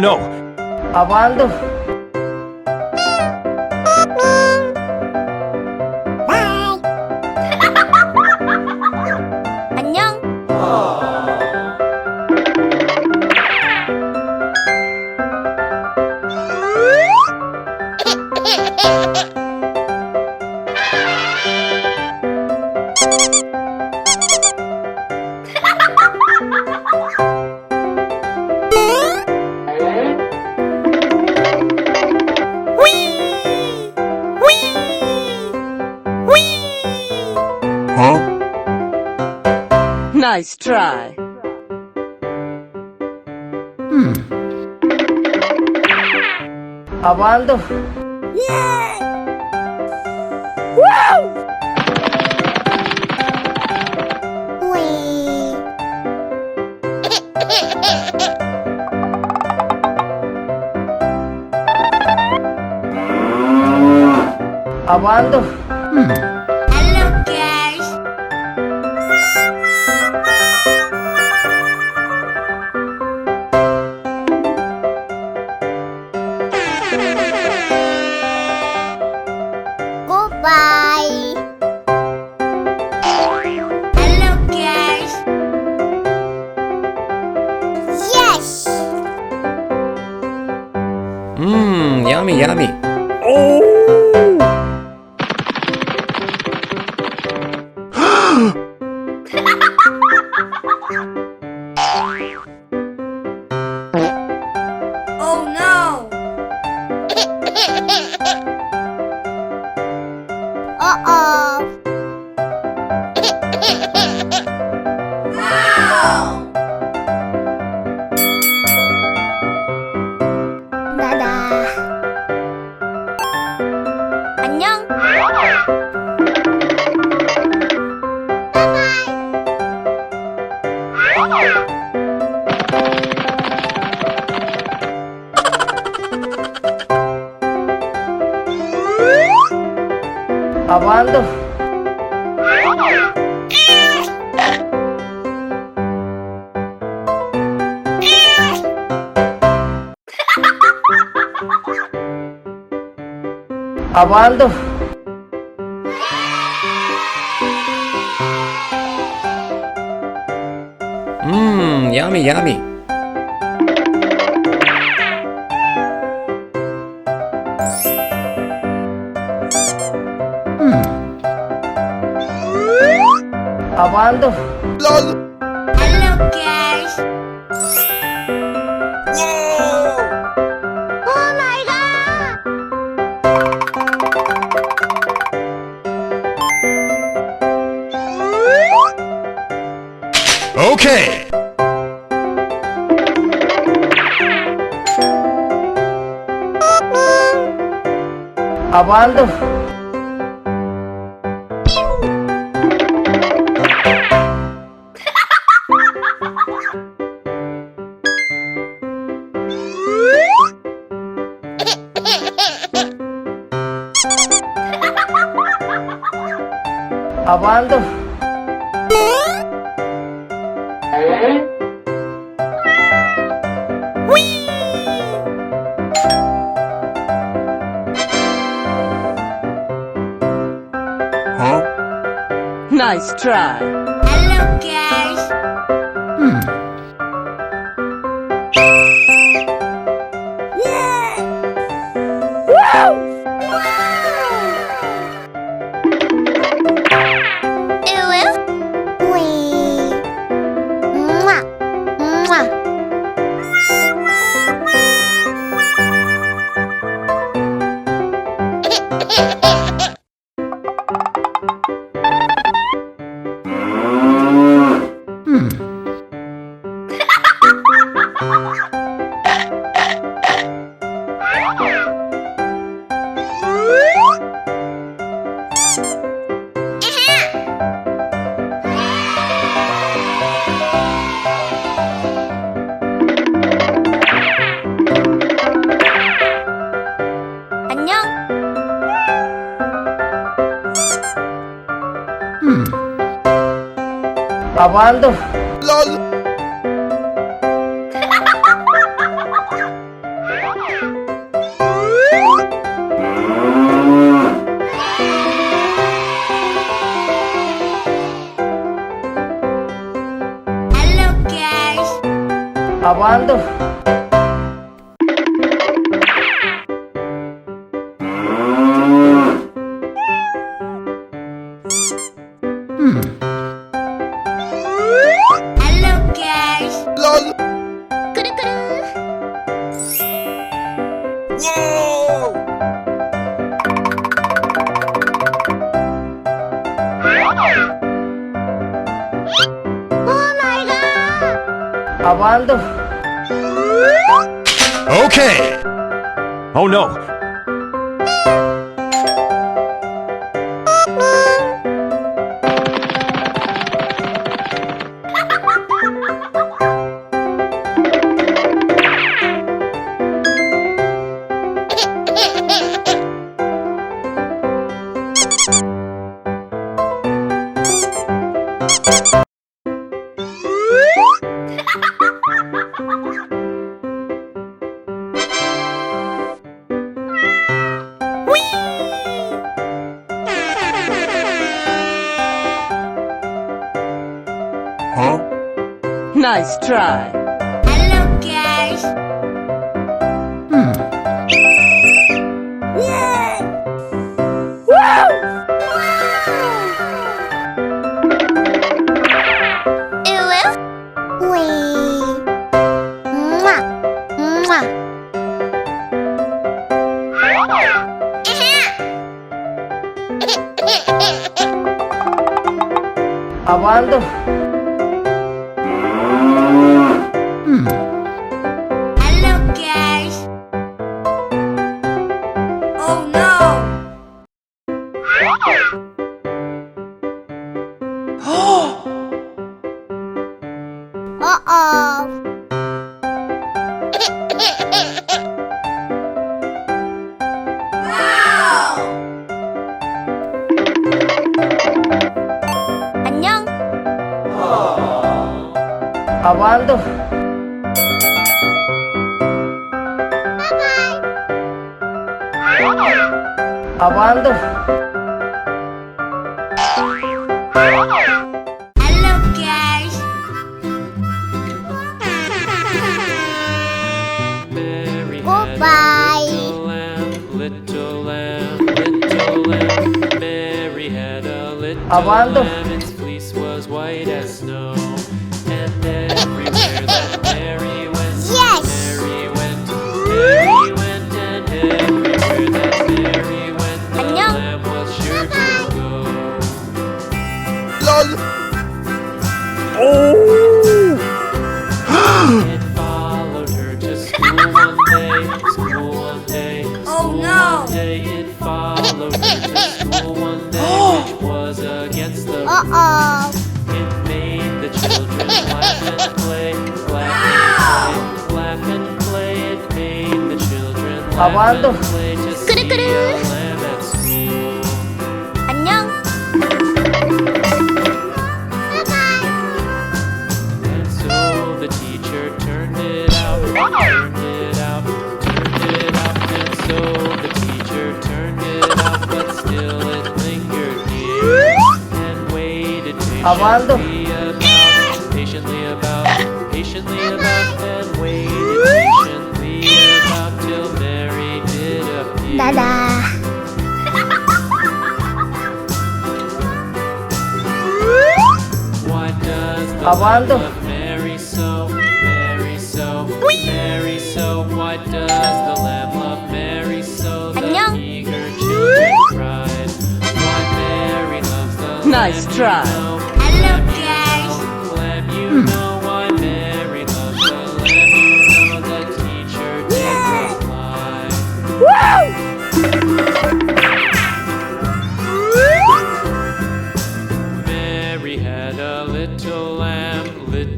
no! Apaan tuh? 안녕. Huh? Nice try. Apaan tuh? Apaan tuh? Hello guys. Goodbye. Hello guys. Yes. Yummy, yummy. Oh no. Uh-oh. Wow. Dadah. 안녕. Apaan tuh? Apaan tuh? Yummy, yummy. Apaan tuh? Hello guys. Oh my god. Okay! Apaan tuh? Apaan tuh? Huh? Nice try. Hello guys. Apaan tuh? Abando. Hello, guys. LOL. Oh my god. Abando. Okay. Oh no. Huh? Nice try. Hello, guys. Abando. Hello, guys. Oh no. Uh-oh. Wow. 안녕. Abando. Abando. Hello, guys. Goodbye. Little lamb, little lamb. Mary had a little Abando. lamb. Its fleece was white as snow. And everywhere that Mary went, Yes. Mary went, Mary went, and everywhere that Mary went, the 안녕. lamb was sure to go. LOL. It followed her to school one day, school one day, Oh, school no. one day. It followed her to school one day, which was against the Uh-oh. It made the children laugh and play, laugh and play. It made the children laugh Abando. and play to see a lamb at school. 안녕. And so the teacher turned it out, turned it out, turned it out. And so the teacher turned it out, but still it lingered near and waited Abando. patiently about, and waited patiently about till Mary did appear. Why does the Abando. lamb love Mary so, Mary so, Mary so? Why does the lamb love Mary so? The 안녕. eager children cried. Why Mary loves the Nice lamb, try. you know.